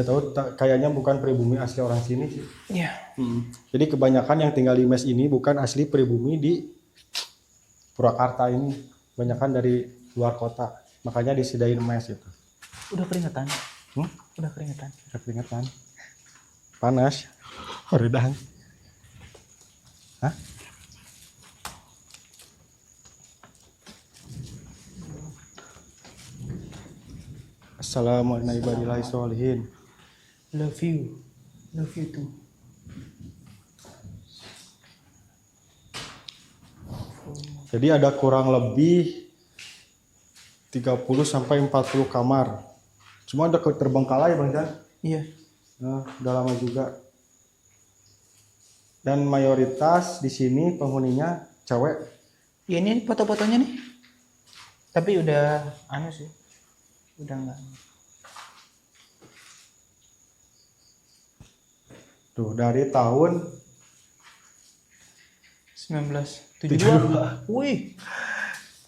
Saya tahu kayaknya bukan pribumi asli orang sini sih. Iya. Jadi kebanyakan yang tinggal di mes ini bukan asli pribumi di Purwakarta ini. Kebanyakan dari luar kota. Makanya disediain mes itu. Udah keringetan. Udah keringetan. Udah keringetan. Panas. Horedang. Hah? Assalamualaikum warahmatullahi wabarakatuh. Love you. Love you too. Jadi ada kurang lebih 30 sampai 40 kamar. Cuma ada terbengkalai Bang Jan. Iya. Nah, udah lama juga. Dan mayoritas di sini penghuninya cewek. Ya ini foto-fotonya nih. Tapi udah anu sih. Udah enggak. Tuh, dari tahun 1972. Wih.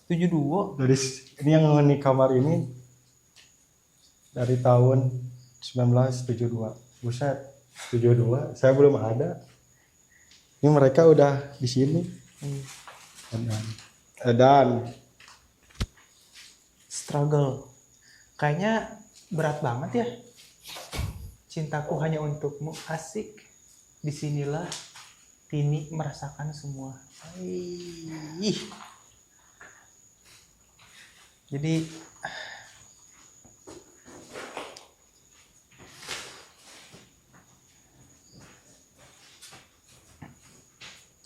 72. dari ini yang menghuni kamar ini dari tahun 1972. Buset, 72. Saya belum ada. Ini mereka udah di sini. Dan Struggle. Kayaknya berat banget ya. Cintaku hanya untukmu, asik. Disinilah Tini merasakan semua. Ih. Jadi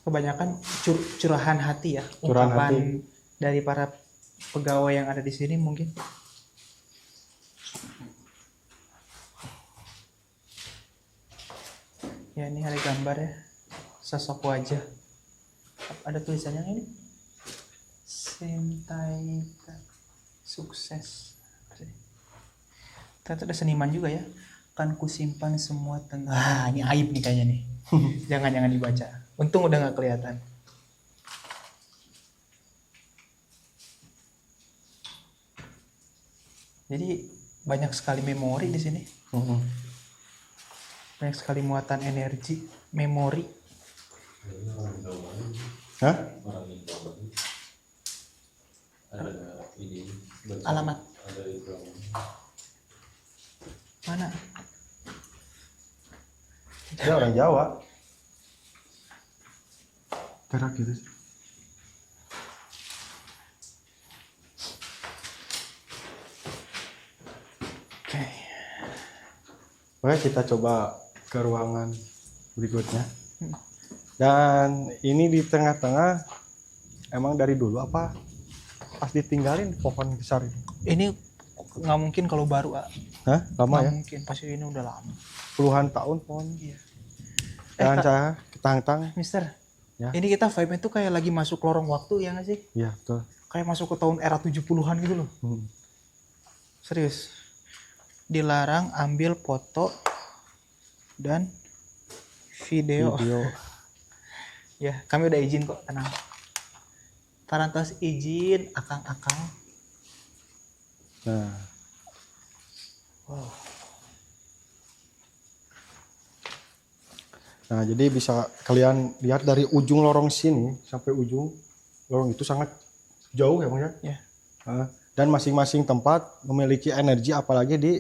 kebanyakan curahan hati ya, Curahan ungkapan hati. dari para pegawai yang ada di sini mungkin. Ya ini ada gambar ya, sosok wajah. Ada tulisannya ini. Sentaita sukses. Ternyata ada seniman juga ya. Kan kusimpan semua tengah. Ini aib nih kayaknya nih. Jangan dibaca. Untung udah nggak kelihatan. Jadi banyak sekali memori di sini. Banyak sekali muatan energi, memori. Hah? Alamat. Mana? Dia orang Jawa. Perak gitu. Oke. Oke, kita coba ke ruangan berikutnya. Dan ini di tengah-tengah emang dari dulu apa pas ditinggalin pohon besar ini? Ini nggak mungkin kalau baru, ah. Hah? Lama ya? Nggak mungkin, pasti ini udah lama. Puluhan tahun pohon. Iya. Dan saya ketang-tang. Mister, Ya. ini kita vibe-nya tuh kayak lagi masuk lorong waktu ya nggak sih? Iya, betul. Kayak masuk ke tahun era 70-an gitu loh. Serius. Dilarang ambil foto dan video. Ya, kami udah izin kok, tenang. Tarantas izin, akang-akang. Nah, Wow. nah, jadi bisa kalian lihat dari ujung lorong sini sampai ujung lorong itu sangat jauh ya Bang ya? Ya. Dan masing-masing tempat memiliki energi, apalagi di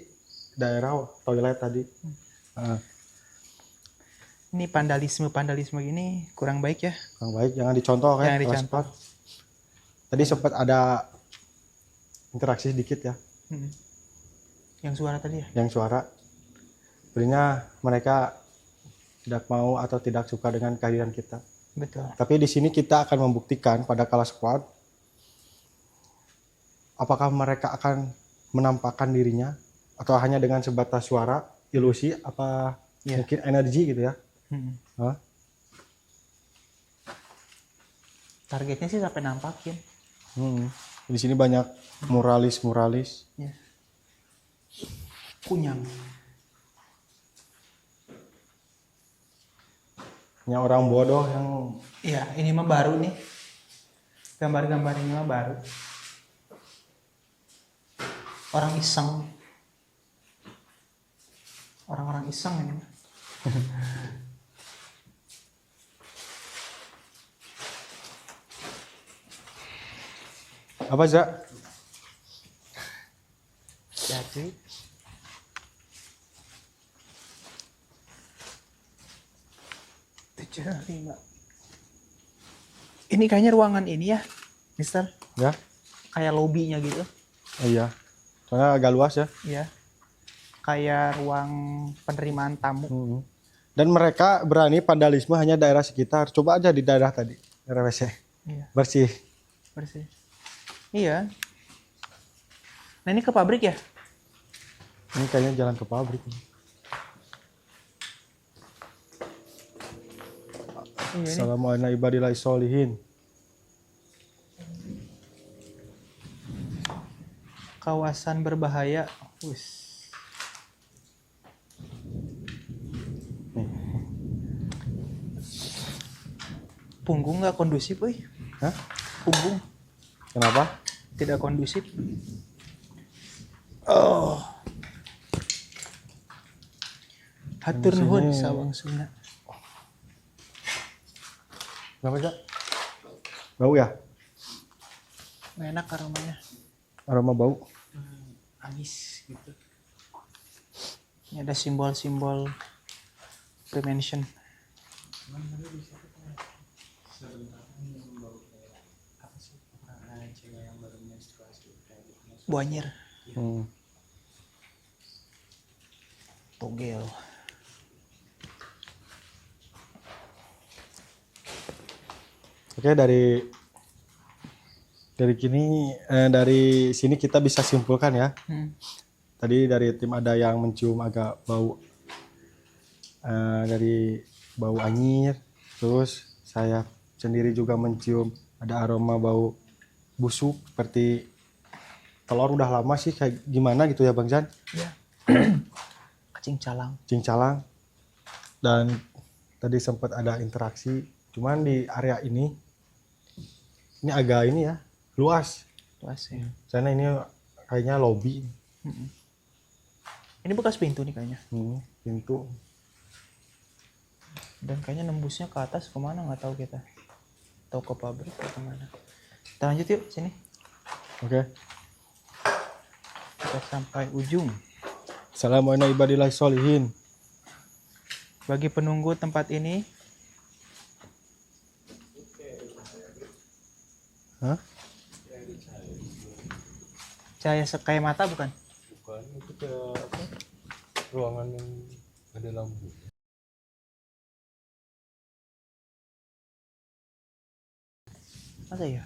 daerah toilet tadi. Ini vandalisme gini kurang baik ya. Kurang baik, jangan dicontoh kan? Jangan kalau dicontoh. sempat. Tadi sempat ada interaksi sedikit ya, Yang suara tadi ya. yang suara. Sebenarnya mereka tidak mau atau tidak suka dengan kehadiran kita. Betul. Tapi di sini kita akan membuktikan pada Kala Squad apakah mereka akan menampakkan dirinya atau hanya dengan sebatas suara, ilusi, apa mungkin energi gitu ya. Targetnya sih sampai nampakin. Di sini banyak muralis. Ya. Kunyang. Yang orang bodoh yang Iya, ini mah baru nih. Gambar-gambar ini mah baru. Orang iseng. Orang-orang iseng ini. Apa Zak? Jadi tujuh lima. Ini kayaknya ruangan ini ya, Mister. Ya. Kayak lobbynya gitu. Oh, iya. Soalnya agak luas ya. Iya. Kayak ruang penerimaan tamu. Hmm. Dan mereka berani vandalisme hanya daerah sekitar. Coba aja di daerah tadi, daerah WC. Iya. Bersih. Bersih. Iya. Nah ini ke pabrik ya? Ini kayaknya jalan ke pabrik. Iya, ini. Assalamualaikum ibadillahi sholihin. Kawasan berbahaya. Wus. Nih. Punggung nggak kondusif, wih. Hah? Punggung Kenapa? tidak kondusif. Oh. Hatur Di nuhun sini- sawang Sunda. Kenapa Zak? Bau ya? Enak aromanya. Aroma bau. Amis gitu. Ini ada simbol-simbol prevention. Buanyer. Hmm. Togel. Oke, dari sini kita bisa simpulkan ya. Tadi dari tim ada yang mencium agak bau dari bau anyir, terus saya sendiri juga mencium ada aroma bau busuk seperti telur udah lama sih kayak gimana gitu ya Bang Jan, Ya. Kacing calang. cincang. Dan tadi sempat ada interaksi, cuman di area ini agak ini ya luas, Luas ya. karena ini kayaknya lobby. Ini bekas pintu nih kayaknya. Pintu. Dan kayaknya nembusnya ke atas kemana nggak tahu kita. Tahu ke pabrik atau kemana. Kita lanjut yuk sini. Oke. Kita sampai ujung. Assalamualaikum ibadillahi sholihin. Bagi penunggu tempat ini, Hah? cahaya kayak mata bukan? Bukan, itu ke apa? Ruangan yang ada lampu. Masa ya?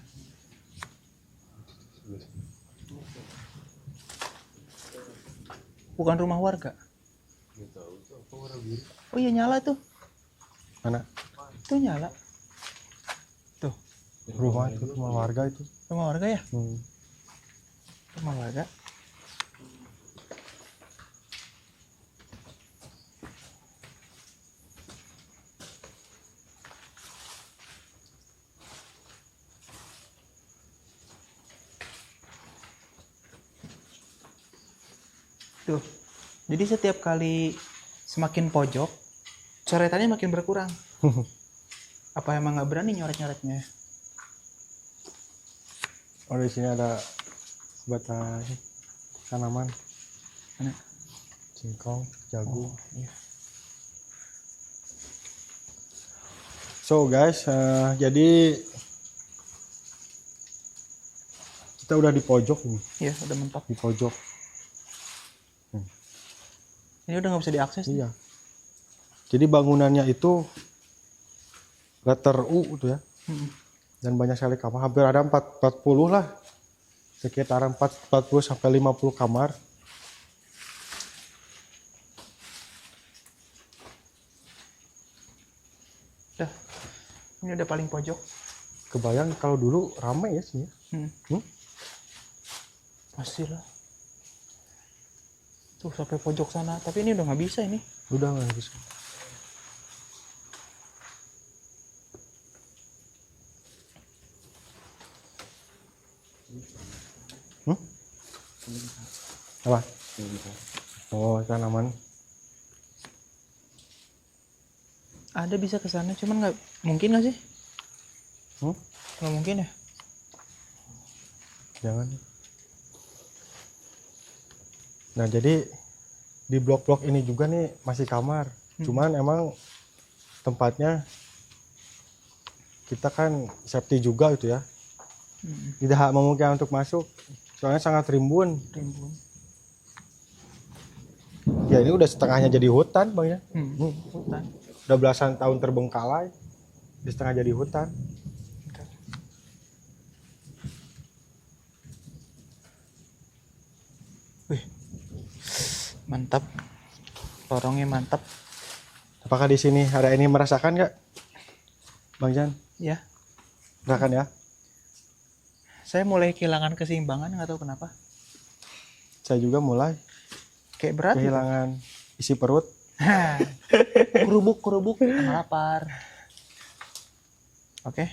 Bukan rumah warga. Oh iya nyala tuh. Mana? Tuh nyala. Tuh. Rumah itu, rumah warga itu. Rumah warga ya? Hmm. Rumah warga. Tuh. Jadi setiap kali semakin pojok, coretannya makin berkurang. Apa emang nggak berani nyoret-nyoretnya? Oh, di sini ada batang tanaman. Mana? Singkong, jagung. Iya. So guys, jadi kita udah di pojok ini, Iya, udah mentok. di pojok. Ini udah nggak bisa diakses. Iya. Jadi bangunannya itu letter U itu ya. Dan banyak sekali kamar, hampir ada 40 lah. Sekitar 40 sampai 50 kamar. Udah. Ini udah paling pojok. Kebayang kalau dulu ramai ya sini. Pastilah. Tuh sampai pojok sana, tapi ini udah nggak bisa ini. Udah nggak bisa. Apa? Oh, tanaman. Ada bisa ke sana, cuman nggak mungkin nggak sih? Hmm? Nggak mungkin ya? Jangan. Nah, jadi di blok-blok ini juga nih masih kamar. Cuman emang tempatnya kita kan safety juga gitu ya. Tidak memungkinkan untuk masuk. Soalnya sangat rimbun. Rimbun. Ya ini udah setengahnya jadi hutan, Bang ya. Hutan. Udah belasan tahun terbengkalai. Di setengah jadi hutan. Wih, mantap. Lorongnya mantap. Apakah di sini hari ini merasakan nggak, Bang Jan? Ya, Merasakan ya? saya mulai kehilangan keseimbangan, nggak tahu kenapa. Saya juga mulai Kayak berat. Gitu. kehilangan isi perut. Kerubuk, lapar. Oke.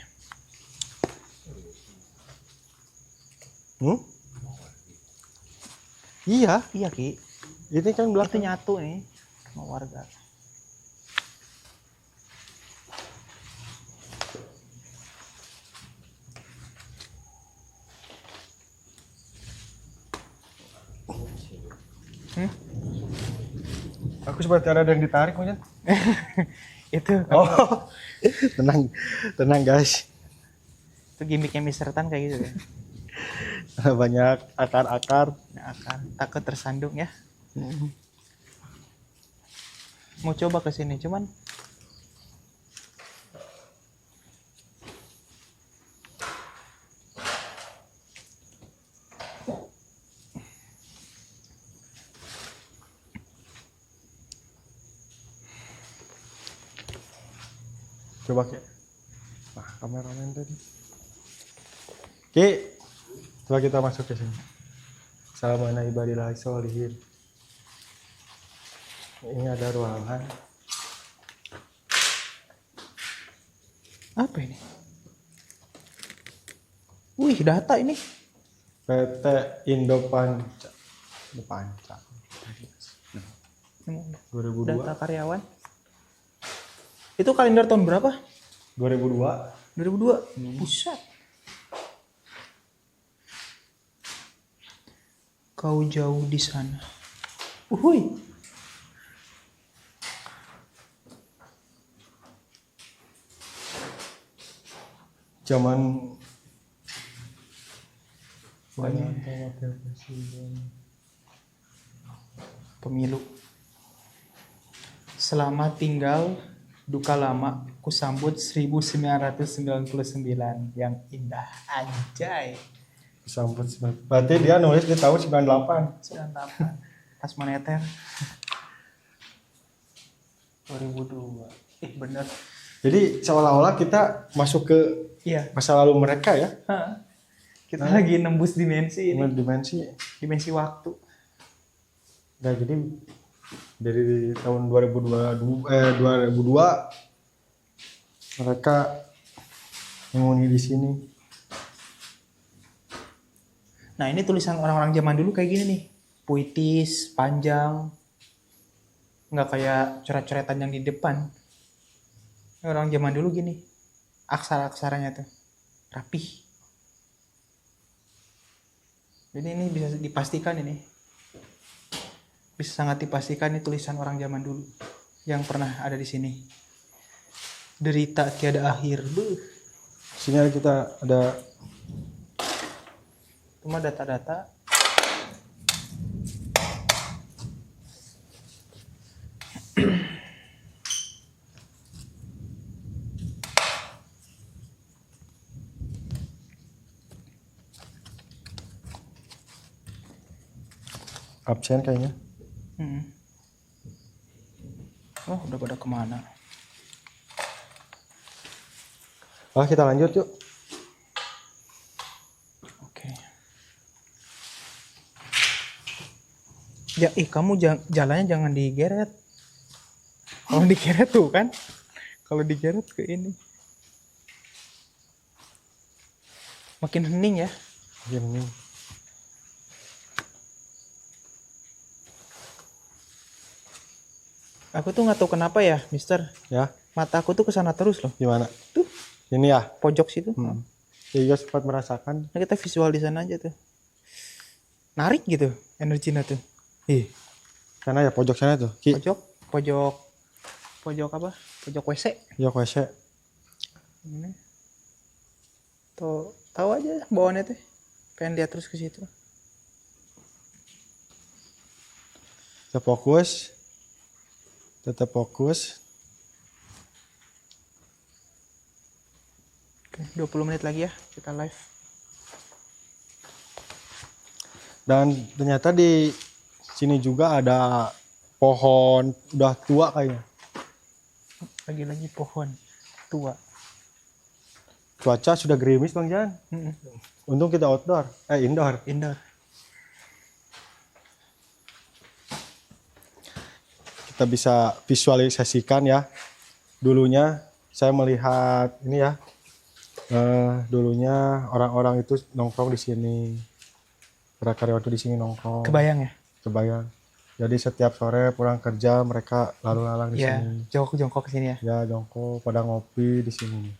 Iya, Iya Ki. ini kan Itu belakang. nyatu nih sama warga. Aku seperti ada yang ditarik, Bang Jan. Itu Oh, tenang guys. itu gimmicknya Mr. Tan kayak gitu ya. Banyak akar-akar. Nah, akan takut tersandung ya. Mau coba ke sini cuman Coba Ki. Nah, kameramen tadi. Ki, coba kita masuk ke sini. Salamana ibadillah sholihin. Ini ada ruangan. apa ini? Wih, data ini. PT Indopanca. Indopanca. 2002. Data karyawan. Itu kalender tahun berapa? 2002. 2002. Buset. Kau jauh di sana. Uhuy. Zaman Banyak. wakil presiden. Pemilu. Selamat tinggal, duka lama, kusambut 1999 yang indah. Anjay. Sambut. Berarti dia nulis di tahun 98. 98. Pas moneter. 2002. Bener. Jadi seolah-olah kita masuk ke Iya. masa lalu mereka ya. Kita lagi nembus dimensi ini. Dimensi. Dimensi waktu. Nah, jadi dari tahun 2002 mereka menghuni di sini. Nah, ini tulisan orang-orang zaman dulu kayak gini nih. Puitis, panjang. Nggak kayak coret-coretan yang di depan. Orang zaman dulu gini. Aksara-aksaranya tuh rapih. Jadi ini bisa dipastikan ini. Bisa sangat dipastikan ini tulisan orang zaman dulu yang pernah ada di sini. Derita tiada akhir. Sini kita ada Cuma data-data. absen kayaknya. Oh, udah pada kemana? Kita lanjut yuk. Oke. Ya, kamu jalannya jangan digeret. Kalau digeret tuh kan. Kalau digeret ke ini. Makin hening ya. Gini. Aku tuh nggak tahu kenapa ya, Mister. Ya. Mata aku tuh kesana terus loh. Gimana? Tuh, Ini ya. pojok situ. Saya juga sempat merasakan. Nah, kita visual di sana aja tuh. Narik gitu energinya tuh. Sana ya pojok sana tuh. Ki. Pojok apa? Pojok WC. Ya WC. Ini. Tuh, tahu aja bawaannya tuh. Pengen lihat terus ke situ. Tetap fokus. Tetap fokus. Oke, 20 menit lagi ya kita live. Dan ternyata di sini juga ada pohon udah tua kayaknya. Lagi-lagi pohon tua. Cuaca sudah gerimis Bang Jan. Untung kita indoor. Indoor. Kita bisa visualisasikan ya. Dulunya saya melihat ini ya. Dulunya orang-orang itu nongkrong di sini. Para karyawan itu di sini nongkrong. Kebayang ya? Kebayang. Jadi setiap sore pulang kerja mereka lalu lalang di Ya, sini. jongkok ke sini ya. Ya jongkok pada ngopi di sini.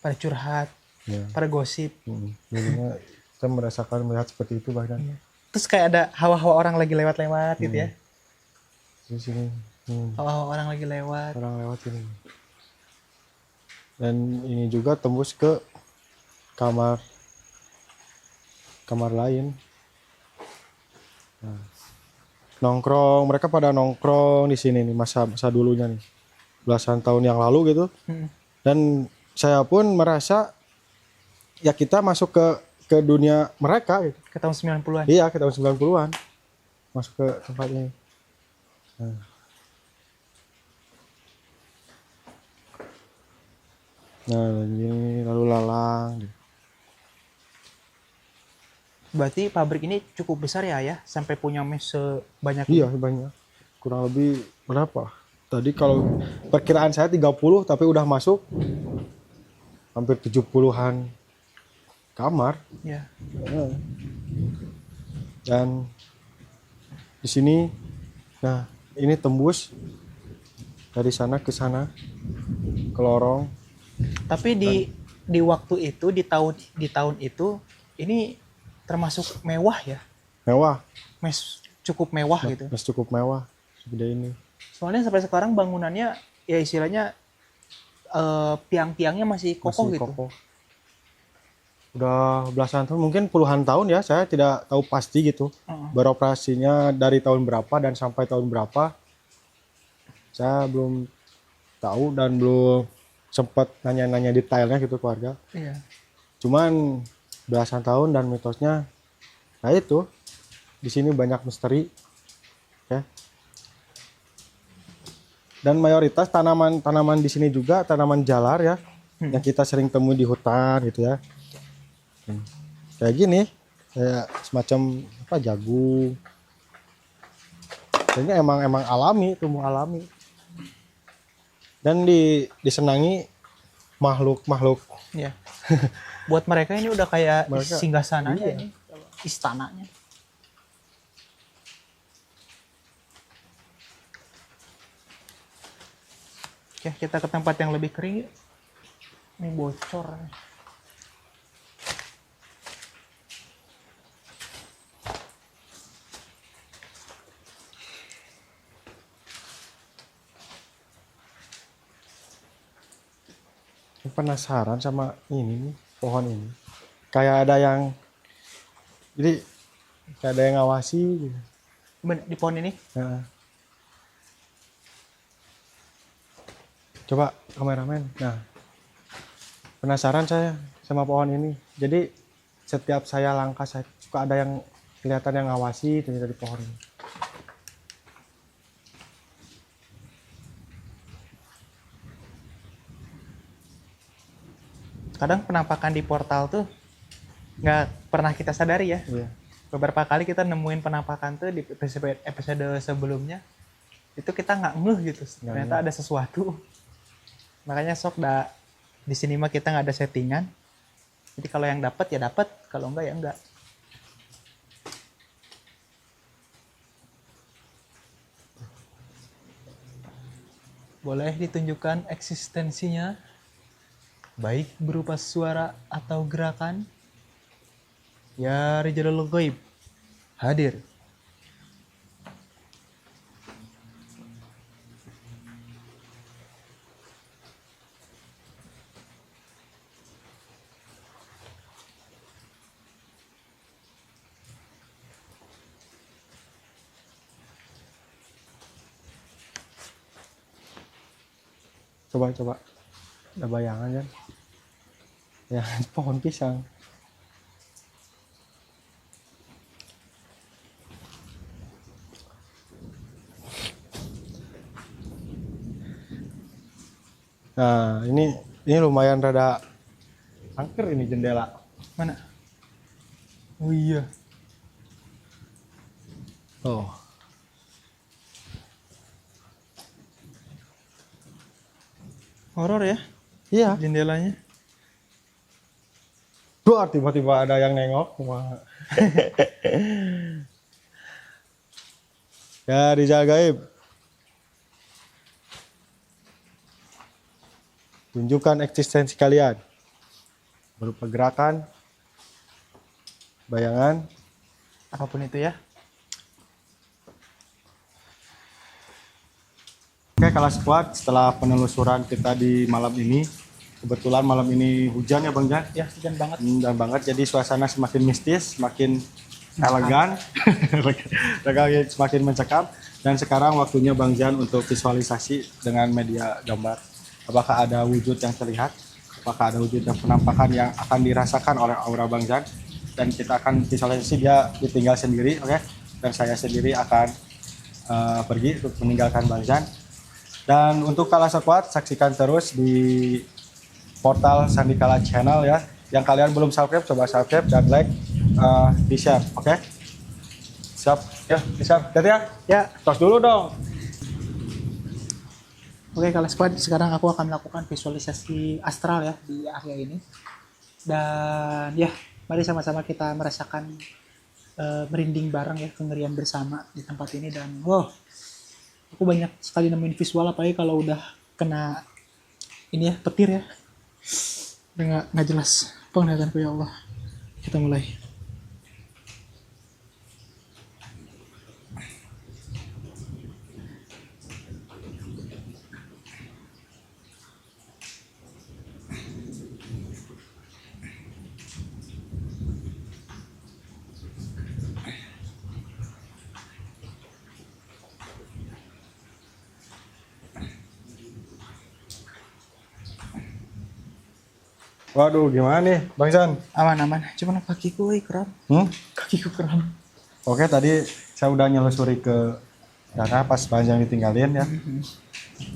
Pada curhat, Ya. pada gosip. Dulunya kita melihat seperti itu bahkan. Iya. Terus kayak ada hawa-hawa orang lagi lewat-lewat gitu ya. Di sini. Hawa-hawa orang lagi lewat. Orang lewat ini. Dan ini juga tembus ke kamar lain. Nah, nongkrong, mereka pada nongkrong di sini nih masa dulunya nih. Belasan tahun yang lalu gitu. Dan saya pun merasa ya kita masuk ke dunia mereka gitu. Ke tahun 90-an. Iya, ke tahun 90-an. Masuk ke tempat ini. Nah, ini lalu lalang. Berarti pabrik ini cukup besar ya, sampai punya mes sebanyak Iya, ini. banyak. Kurang lebih berapa? Tadi kalau perkiraan saya 30 tapi udah masuk hampir 70-an kamar. Ya. Dan di sini nah, ini tembus dari sana ke sana ke lorong. Tapi di waktu itu, di tahun itu ini termasuk mewah ya. Mewah. Mes cukup mewah gitu. Mas cukup mewah segede ini. Soalnya sampai sekarang bangunannya ya istilahnya tiang-tiangnya masih kokoh Masih gitu. kokoh. Udah belasan tahun, mungkin puluhan tahun ya, saya tidak tahu pasti gitu. Beroperasinya dari tahun berapa dan sampai tahun berapa. Saya belum tahu dan belum sempat nanya-nanya detailnya gitu keluarga. Iya. Cuman belasan tahun dan mitosnya, nah itu di sini banyak misteri, ya. Dan mayoritas tanaman di sini juga tanaman jalar ya, yang kita sering temui di hutan gitu ya. Kayak gini, kayak semacam apa jagung. Kayaknya emang alami, tumbuh alami. Dan disenangi makhluk-makhluk. Iya. Buat mereka ini udah kayak singgasananya iya. ini, istananya. Oke, kita ke tempat yang lebih kering yuk. Ini bocor. Penasaran sama ini nih, pohon ini. Kayak ada yang jadi kayak ada yang ngawasi gitu. Di pohon ini? Nah. Coba kameramen. Nah. Penasaran saya sama pohon ini. Jadi setiap saya langkah saya suka ada yang kelihatan yang ngawasi dari pohon ini. Kadang penampakan di portal tuh nggak pernah kita sadari ya. Iya. Beberapa kali kita nemuin penampakan tuh di episode sebelumnya. Itu kita nggak ngeh gitu. Ternyata ada sesuatu. Makanya sok di sini mah kita nggak ada settingan. Jadi kalau yang dapat ya dapat, kalau enggak ya enggak. Boleh ditunjukkan eksistensinya, baik berupa suara atau gerakan. Ya Rijalul Ghaib hadir. Coba. Ada bayangan kan? Ya, pohon pisang. Nah, ini lumayan rada angker ini jendela. Mana? Oh iya. Oh. Horor ya Iya. jendelanya. Duh, tiba-tiba ada yang nengok. Wah. Ya, Rizal Gaib. Tunjukkan eksistensi kalian. Berupa gerakan, bayangan. Apapun itu ya. Oke, Kelas Squad, setelah penelusuran kita di malam ini, kebetulan malam ini hujan ya Bang Jan? Ya, hujan banget. Dan banget, jadi suasana semakin mistis, semakin elegan, semakin mencekam. Dan sekarang waktunya Bang Jan untuk visualisasi dengan media gambar. Apakah ada wujud yang terlihat? Apakah ada wujud yang penampakan yang akan dirasakan oleh aura Bang Jan? Dan kita akan visualisasi dia ditinggal sendiri, oke? Dan saya sendiri akan pergi untuk meninggalkan Bang Jan. Dan untuk Kelas Squad, saksikan terus di portal Sandikala Channel ya. Yang kalian belum subscribe, coba subscribe dan like, di share, oke? Siap, ya, di share. Jadi ya, Ya, tos dulu dong. oke Kelas Squad, sekarang aku akan melakukan visualisasi astral ya di area ini. Dan ya, mari sama-sama kita merasakan merinding bareng ya, kengerian bersama di tempat ini. Dan wow, aku banyak sekali nemuin visual, apalagi kalau udah kena ini ya, petir ya. Udah nggak jelas penglihatanku ya Allah. Kita mulai. Waduh, gimana nih Bang Jan? Aman-aman, cuman kakiku kram. Kakiku kram. Oke, tadi saya udah nyelusuri ke sana pas Bang Jan ditinggalin ya.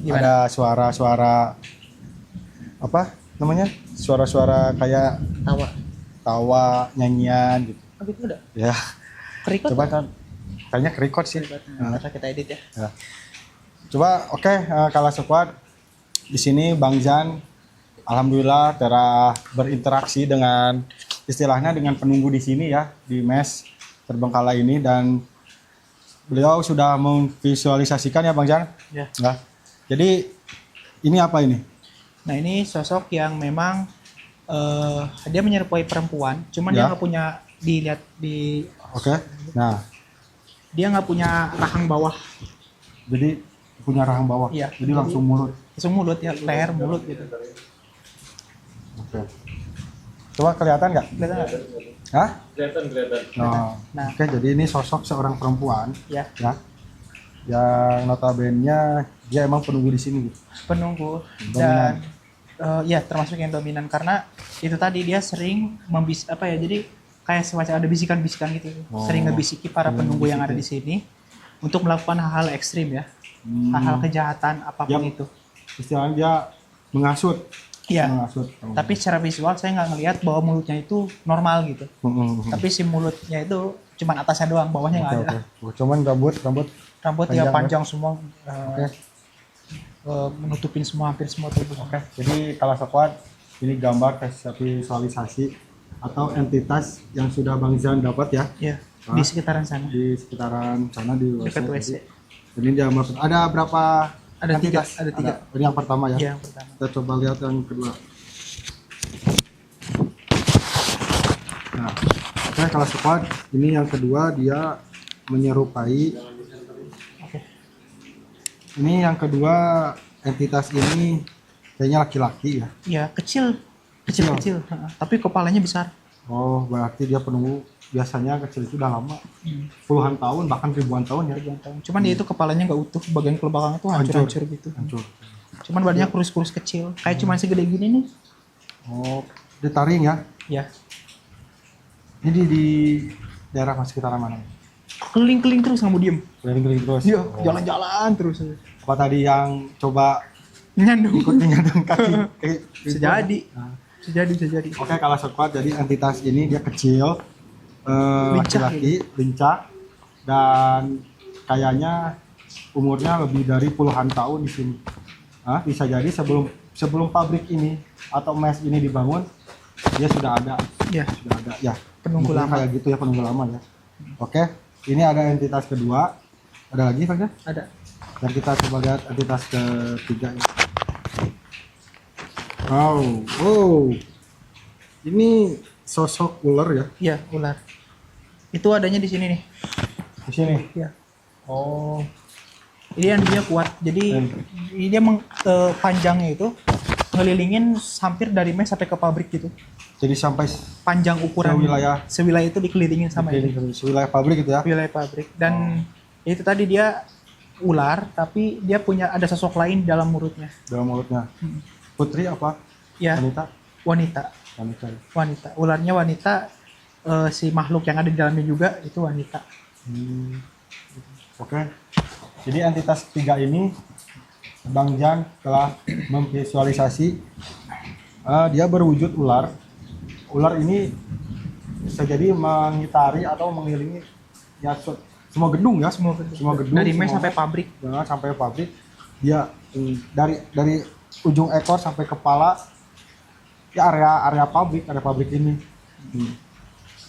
Gimana? Ada suara-suara apa namanya? Suara-suara kayak tawa, nyanyian gitu. Oh gitu udah. Ya, Kerikot. coba kan kayaknya record sih. Ntar kita edit ya. Ya. Coba oke, Kelas Squad. Di sini Bang Jan alhamdulillah telah berinteraksi dengan istilahnya dengan penunggu di sini ya, di mes Terbengkalai ini, dan beliau sudah memvisualisasikan ya Bang Jan. Ya. Nah, jadi ini apa ini? Nah ini sosok yang memang dia menyerupai perempuan, cuman dia Ya. nggak punya dilihat di Oke. Nah, dia nggak punya rahang bawah, jadi punya rahang bawah. Iya. Jadi langsung mulut. langsung mulut ya, leher mulut gitu. Oke. Coba kelihatan nggak? Kelihatan nggak? Hah? Kelihatan. Nah. Oke, jadi ini sosok seorang perempuan Ya, ya. Yang notabene dia emang penunggu di sini gitu. penunggu Dominan. dan ya termasuk yang dominan karena itu tadi dia sering jadi kayak semacam ada bisikan-bisikan gitu, Oh. sering ngebisiki para Sering penunggu yang ada di ngebisiki. sini untuk melakukan hal-hal ekstrim ya, hal-hal kejahatan apapun Yap. itu. Istilahnya dia mengasut. Iya. Mengasut. Tapi secara visual saya nggak ngelihat bahwa mulutnya itu normal gitu. Tapi si mulutnya itu cuman atasnya doang, bawahnya nggak ada. Oh, cuman rambut Rambut Panjang, ya panjang semua, Oke. menutupin hampir semua tubuh. Oke. Jadi Kelas Squad ini gambar visualisasi atau entitas yang sudah Bang Zan dapat ya Ya, di sekitaran sana. di sekitaran sana di Dekat WC. Jadi dia maksud ada berapa Ada tiga, entitas. ada tiga. Ini yang pertama ya. Iya, yang pertama. Kita coba lihat yang kedua. Nah, oke, kalau squad ini yang kedua dia menyerupai. Oke. Ini yang kedua entitas ini kayaknya laki-laki ya. Iya, kecil. Tapi kepalanya besar. Oh, berarti dia penunggu biasanya kecil itu udah lama, puluhan tahun bahkan ribuan tahun ya. Ribuan tahun. Cuman dia itu kepalanya nggak utuh, bagian belakang itu hancur-hancur gitu. Hancur. Cuman badannya kurus-kurus kecil, kayak cuman segede gini nih. Oh, ditaring ya. Ya, Ini di daerah sekitaran mana? keliling-keliling terus nggak mau diem. Keliling-keliling terus. Iya, Oh. jalan-jalan terus. Apa tadi yang coba Nyandung. ikut nyandung kaki? Bisa jadi. Nah. Bisa jadi. Oke, kalau squad jadi entitas ini dia kecil, Lincah laki-laki, lincah, dan kayaknya umurnya lebih dari puluhan tahun di sini. Nah, bisa jadi sebelum pabrik ini atau mes ini dibangun, dia sudah ada. Ya, Sudah ada ya. penunggu Mungkin lama. kayak gitu ya, penunggu lama ya. Oke, ini ada entitas kedua. Ada lagi Pak? Ada. Dan kita coba lihat entitas ketiga ini. Oh, ini sosok ular ya Iya, ular. Itu adanya di sini nih. di sini. Iya. Oh, Ini yang dia kuat. Jadi dia panjangnya itu ngelilingin hampir dari mes sampai ke pabrik gitu. jadi sampai Panjang ukuran Sewilayah. itu dikelilingin sama ini. wilayah pabrik gitu ya. Wilayah pabrik. Dan itu tadi dia ular, tapi dia punya ada sosok lain dalam mulutnya. Dalam mulutnya. Putri apa? Ya, Wanita? wanita. Wanita. Ularnya wanita. Si makhluk yang ada di dalamnya juga itu wanita. Oke. Jadi entitas ketiga ini Bang Jan telah memvisualisasi dia berwujud ular. Ular ini bisa jadi mengitari atau mengelilingi ya semua gedung ya. Semua gedung. dari mes semua- sampai pabrik. sampai pabrik. Dia dari ujung ekor sampai kepala ya area pabrik ini.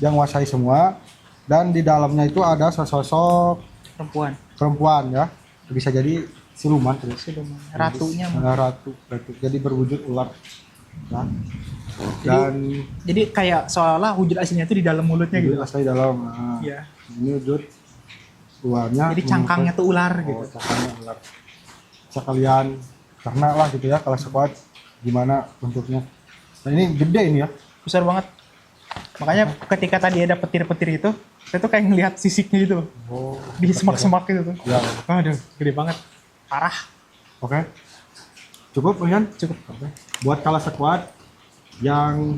Dia menguasai semua dan di dalamnya itu ada sosok perempuan ya, bisa jadi siluman terus. Ratunya. Ratu. Jadi berwujud ular ya. Dan Jadi kayak seolah-olah wujud aslinya itu di dalam mulutnya gitu. asli dalam Iya. ini wujud luarnya. Jadi cangkangnya tuh ular gitu. Cangkangnya ular. Bisa kalian karena lah gitu ya kalau squad gimana bentuknya. Nah ini gede ini ya. Besar banget. Makanya ketika tadi ada petir-petir itu, saya tuh kayak ngelihat sisiknya gitu. Oh, Di semak-semak gitu tuh. ya. Aduh, gede banget. Parah. Oke. Cukup Rian? Cukup. Buat Kala Squad yang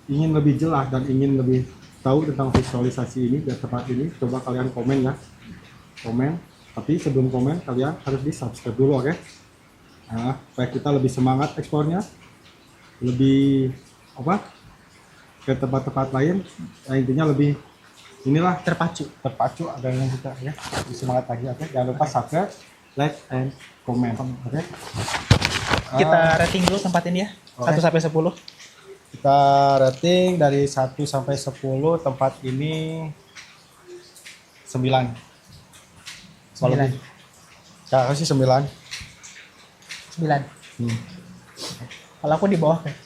ingin lebih jelas dan ingin lebih tahu tentang visualisasi ini dan tempat ini, coba kalian komen ya. Komen. Tapi sebelum komen kalian harus di subscribe dulu, oke? Nah, supaya kita lebih semangat ekspornya, lebih ke tempat-tempat lain. Nah, intinya lebih inilah Terpacu. terpacu agar kita ya lebih semangat lagi, oke? Jangan lupa subscribe, like, and comment, oke? Kita rating dulu tempat ini ya. Oke. 1 sampai 10. Kita rating dari 1 sampai 10, tempat ini 9. 9. Ya, aku sih 9. 9. Kalau aku di bawah kayak.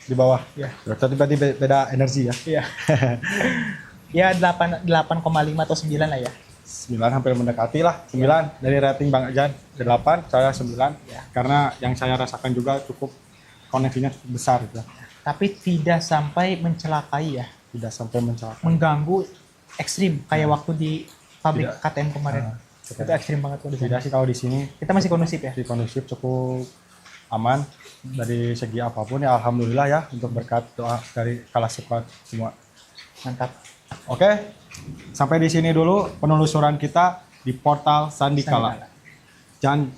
Di bawah. Iya. Berarti beda energi ya. Iya. Ya 8,5 atau 9 lah ya. 9 hampir mendekati lah. 9 dari rating Bang Ajan. 8, saya 9. Ya. Karena yang saya rasakan juga cukup koneksinya cukup besar gitu. Tapi tidak sampai mencelakai ya. Tidak sampai mencelakakan. Mengganggu ekstrim kayak waktu di pabrik Tidak. KTM kemarin. Itu ekstrim banget tuh di sana. Tidak sih kalau di sini Kita masih kondusif ya. di kondusif cukup aman dari segi apapun ya, alhamdulillah ya, untuk berkat doa dari Kala Squad semua. Mantap. Oke, sampai di sini dulu penelusuran kita di portal Sandikala. Jangan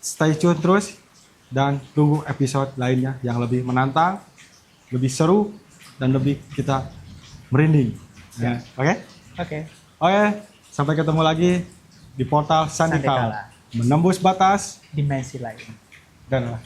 stay tune terus dan tunggu episode lainnya yang lebih menantang, lebih seru, dan lebih kita merinding. Ya, oke? Oke, sampai ketemu lagi di portal Sandikala. Sandikala. Menembus batas Dimensi lain. dan